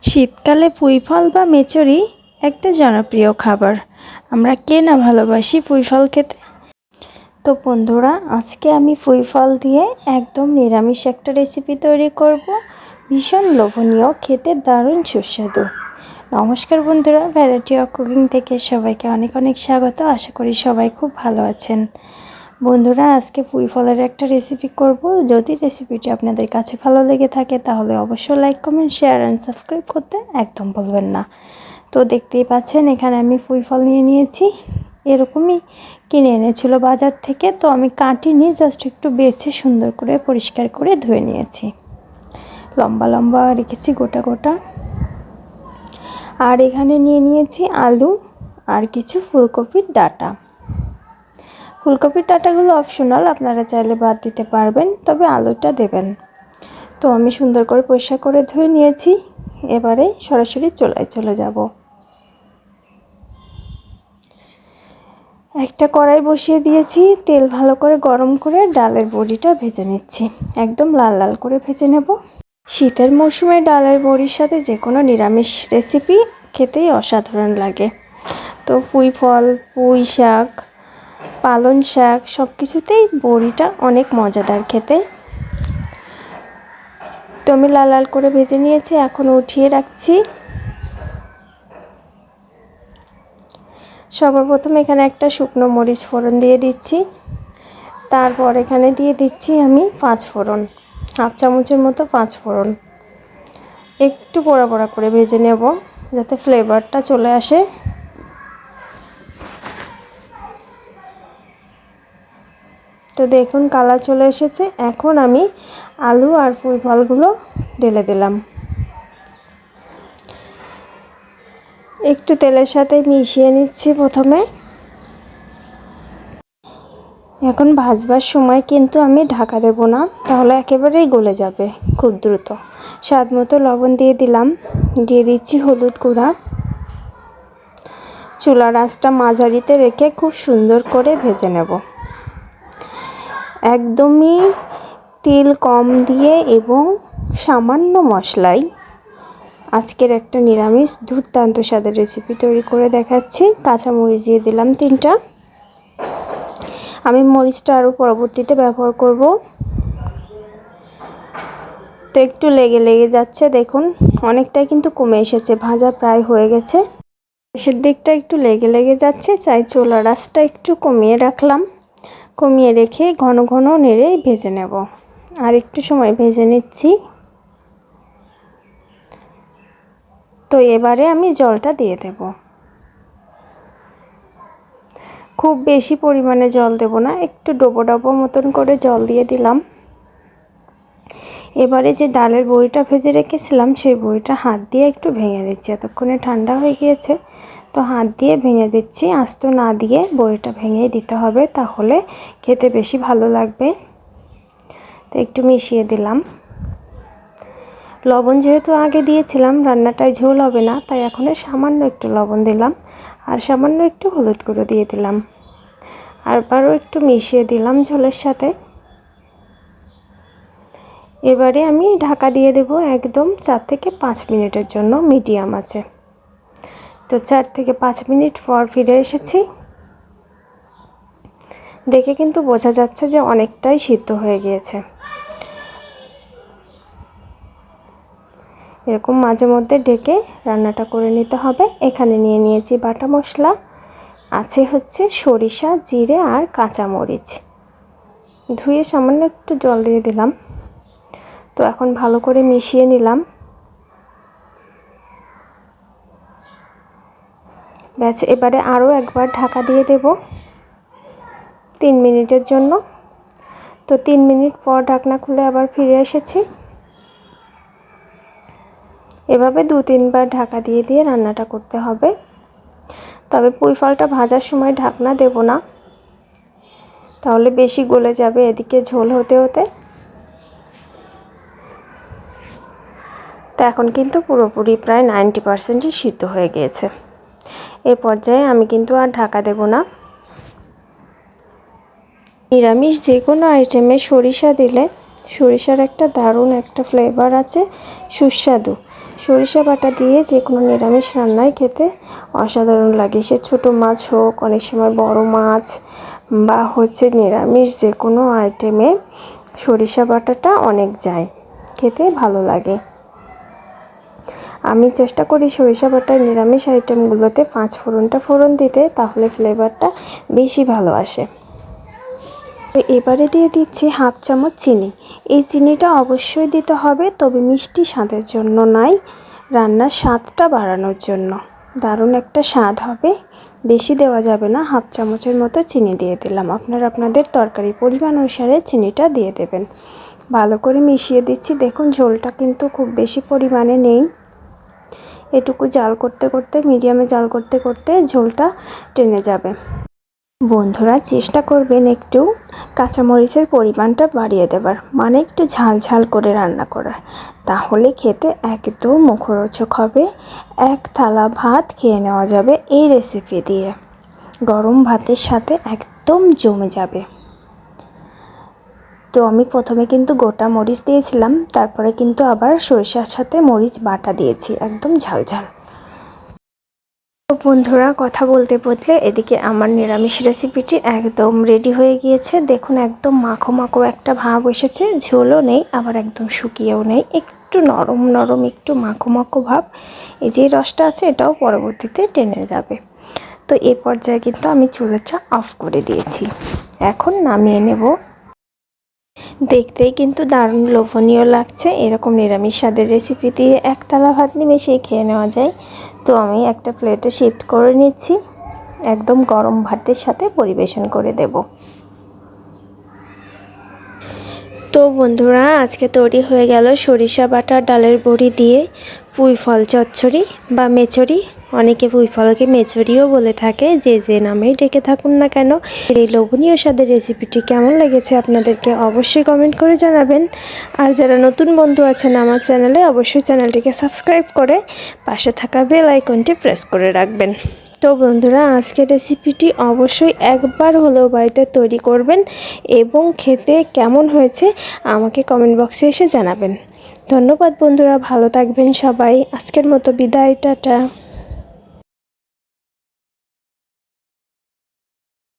শীতকালে পুঁই ফল বা মেচরি একটা জনপ্রিয় খাবার। আমরা কে না ভালোবাসি পুঁই ফল খেতে। তো বন্ধুরা, আজকে আমি পুঁই ফল দিয়ে একদম নিরামিষ একটা রেসিপি তৈরি করব। ভীষণ লোভনীয়, খেতে দারুণ সুস্বাদু। নমস্কার বন্ধুরা, ভ্যারাইটি অফ কুকিং থেকে সবাইকে অনেক অনেক স্বাগত। আশা করি সবাই খুব ভালো আছেন। বন্ধুরা, আজকে পুঁই ফলের একটা রেসিপি করব। যদি রেসিপিটি আপনাদের কাছে ভালো লেগে থাকে তাহলে অবশ্যই like, comment, share and subscribe করতে একদম ভুলবেন না। তো দেখতেই পাচ্ছেন এখানে আমি পুঁই ফল নিয়ে নিয়েছি। এরকমই কিনে এনেছিল বাজার থেকে, তো আমি কাটিনি, জাস্ট একটু বেছে সুন্দর করে পরিষ্কার করে ধুয়ে নিয়েছি। লম্বা লম্বা রেখেছি গোটা গোটা। আর এখানে নিয়ে নিয়েছি আলু আর কিছু ফুলকপির ডাঁটা। ফুলকপির ডাঁটাগুলো অপশনাল, আপনারা চাইলে বাদ দিতে পারবেন, তবে আলুটা দেবেন। তো আমি সুন্দর করে পরিষ্কার করে ধুয়ে নিয়েছি। এবারে সরাসরি চুলায় চলে যাব। একটা কড়াই বসিয়ে দিয়েছি, তেল ভালো করে গরম করে ডালের বড়িটা ভেজে নিচ্ছি। একদম লাল লাল করে ভেজে নেব। শীতের মৌসুমে ডালের বড়ির সাথে যে কোনো নিরামিষ রেসিপি খেতেই অসাধারণ লাগে। তো পুঁই ফল, পুঁই শাক, পালং শাক সব কিছুতেই বড়িটা অনেক মজাদার খেতে। তো আমি লাল লাল করে ভেজে নিয়েছি, এখন উঠিয়ে রাখছি। সর্বপ্রথম এখানে একটা শুকনো মরিচ ফোড়ন দিয়ে দিচ্ছি। তারপর এখানে দিয়ে দিচ্ছি আমি 5 ফোড়ন, হাফ চামচের মতো 5 ফোড়ন। একটু পোড়া পোড়া করে ভেজে নেব যাতে ফ্লেভারটা চলে আসে। তো দেখুন কালার চলে এসেছে। এখন আমি আলু আর পুঁই ফলগুলো ঢেলে দিলাম। একটু তেলের সাথে মিশিয়ে নিচ্ছি প্রথমে। এখন ভাজবার সময় কিন্তু আমি ঢাকা দেব না, তাহলে একেবারেই গলে যাবে খুব দ্রুত। স্বাদ মতো লবণ দিয়ে দিলাম, দিয়ে দিচ্ছি হলুদ গুঁড়া। চুলার আঁচটা মাঝারিতে রেখে খুব সুন্দর করে ভেজে নেব। একদমই তেল কম দিয়ে এবং সামান্য মশলায় আজকের একটা নিরামিষ দুর্দান্ত স্বাদের রেসিপি তৈরি করে দেখাচ্ছি। কাঁচামরিচ দিয়ে দিলাম 3টা। আমি মরিচটা আরও পরবর্তীতে ব্যবহার করব। তো একটু লেগে লেগে যাচ্ছে, দেখুন অনেকটাই কিন্তু কমে এসেছে, ভাজা প্রায় হয়ে গেছে। শেষের দিকটা একটু লেগে লেগে যাচ্ছে, চাই চুলার আঁচটা একটু কমিয়ে রাখলাম। কমিয়ে রেখে ঘন ঘন নেড়ে ভেজে নেব। আর একটু সময় ভেজে নিচ্ছি। তো এবারে আমি জলটা দিয়ে দেব। খুব বেশি পরিমাণে জল দেব না, একটু ডোবো ডোবো মতন করে জল দিয়ে দিলাম। এবারে যে ডালের বড়িটা ভেজে রেখেছিলাম সেই বড়িটা হাত দিয়ে একটু ভেঙে দিচ্ছি। এতক্ষণে ঠান্ডা হয়ে গিয়েছে, তো হাত দিয়ে ভেঙে দিচ্ছি। আস্ত না দিয়ে বড়িটা ভেঙেই দিতে হবে, তাহলে খেতে বেশি ভালো লাগবে। তো একটু মিশিয়ে দিলাম। লবণ যেহেতু আগে দিয়েছিলাম, রান্নাটায় ঝোল হবে না, তাই এখন সামান্য একটু লবণ দিলাম আর সামান্য একটু হলুদ গুঁড়ো দিয়ে দিলাম। আবারও একটু মিশিয়ে দিলাম ঝোলের সাথে। এবারে আমি ঢাকা দিয়ে দেব একদম 4 থেকে 5 মিনিটের জন্য মিডিয়াম আঁচে। তো 4 থেকে 5 মিনিট পর ফিরে এসেছি। দেখে কিন্তু বোঝা যাচ্ছে যে অনেকটাই সিদ্ধ হয়ে গিয়েছে। এরকম মাঝে মধ্যে ঢেকে রান্নাটা করে নিতে হবে। এখানে নিয়ে নিয়েছি বাটা মশলা, আছে হচ্ছে সরিষা, জিরে আর কাঁচামরিচ। ধুয়ে সামান্য একটু জল দিয়ে দিলাম। তো এখন ভালো করে মিশিয়ে নিলাম। ব্যাস, এবারে আরও একবার ঢাকা দিয়ে দেব 3 মিনিটের জন্য। তো 3 মিনিট পর ঢাকনা খুলে আবার ফিরে এসেছি। এভাবে 2-3 বার ঢাকা দিয়ে দিয়ে রান্নাটা করতে হবে। তবে পুঁই ফলটা ভাজার সময় ঢাকনা দেব না, তাহলে বেশি গলে যাবে এদিকে ঝোল হতে হতে। তো এখন কিন্তু পুরোপুরি প্রায় 90%ই সিদ্ধ হয়ে গিয়েছে। এই পর্যায়ে আমি কিন্তু আর ঢাকা দেব না। নিরামিষ যে কোনো আইটেমে সরিষা দিলে সরিষার একটা দারুণ একটা ফ্লেভার আছে, সুস্বাদু। সরিষা বাটা দিয়ে যে কোনো নিরামিষ রান্নায় খেতে অসাধারণ লাগে, সে ছোটো মাছ হোক, অনেক সময় বড় মাছ বা হচ্ছে নিরামিষ যে কোনো আইটেমে সরিষা বাটাটা অনেক যায়, খেতে ভালো লাগে। আমি চেষ্টা করি সরিষা বাটার নিরামিষ আইটেমগুলোতে 5 ফোড়নটা ফোড়ন দিতে, তাহলে ফ্লেভারটা বেশি ভালো আসে। এবারে দিয়ে দিচ্ছি হাফ চামচ চিনি। এই চিনিটা অবশ্যই দিতে হবে, তবে মিষ্টি স্বাদের জন্য নয়, রান্নার স্বাদটা বাড়ানোর জন্য। দারুণ একটা স্বাদ হবে, বেশি দেওয়া যাবে না, হাফ চামচের মতো চিনি দিয়ে দিলাম। আপনারা আপনাদের তরকারি পরিমাণ অনুসারে চিনিটা দিয়ে দেবেন। ভালো করে মিশিয়ে দিচ্ছি। দেখুন ঝোলটা কিন্তু খুব বেশি পরিমাণে নেই, এটুকু জাল করতে করতে, মিডিয়ামে জাল করতে করতে ঝোলটা টেনে যাবে। বন্ধুরা চেষ্টা করবেন একটু কাঁচামরিচের পরিমাণটা বাড়িয়ে দেবার, মানে একটু ঝাল ঝাল করে রান্না করার, তাহলে খেতে একদম মুখরোচক হবে। এক থালা ভাত খেয়ে নেওয়া যাবে এই রেসিপি দিয়ে, গরম ভাতের সাথে একদম জমে যাবে। তো আমি প্রথমে কিন্তু গোটা মরিচ দিয়েছিলাম, তারপরে কিন্তু আবার সরিষার সাথে মরিচ বাটা দিয়েছি, একদম ঝাল ঝাল। তো বন্ধুরা কথা বলতে বলতে এদিকে আমার নিরামিষ রেসিপিটি একদম রেডি হয়ে গিয়েছে। দেখুন একদম মাখো মাখো একটা ভাব এসেছে, ঝোলও নেই আবার একদম শুকিয়েও নেই, একটু নরম নরম একটু মাখো মাখো ভাব। এই যে রসটা আছে এটাও পরবর্তীতে টেনে যাবে। তো এই পর্যায়ে কিন্তু আমি চুলাটা অফ করে দিয়েছি, এখন নামিয়ে নেব। দেখতেই কিন্তু দারুণ লোভনীয় লাগছে। এরকম নিরামিষ স্বাদের রেসিপি দিয়ে এক থালা ভাত নিমেষেই খেয়ে নেওয়া যায়। তো আমি একটা প্লেটে শিফট করে নিচ্ছি, একদম গরম ভাতের সাথে পরিবেশন করে দেব। তো বন্ধুরা আজকে তৈরি হয়ে গেল সরিষা বাটা ডালের বড়ি দিয়ে পুঁই ফল চচ্চড়ি বা মেচড়ি, অনেকে পুঁই ফলকে মেচড়িও বলে থাকে, যে যে নামেই ডেকে থাকুন না কেন। এই লোভনীয় স্বাদের রেসিপিটি কেমন লেগেছে আপনাদেরকে অবশ্যই কমেন্ট করে জানাবেন। আর যারা নতুন বন্ধু আছেন আমার চ্যানেলে, অবশ্যই চ্যানেলটিকে সাবস্ক্রাইব করে পাশে থাকা বেল আইকনটি প্রেস করে রাখবেন। তো বন্ধুরা আজকের রেসিপিটি অবশ্যই একবার হলেও বাড়িতে তৈরি করবেন এবং খেতে কেমন হয়েছে আমাকে কমেন্ট বক্সে এসে জানাবেন। ধন্যবাদ বন্ধুরা, ভালো থাকবেন সবাই। আজকের মতো বিদায়, টাটা।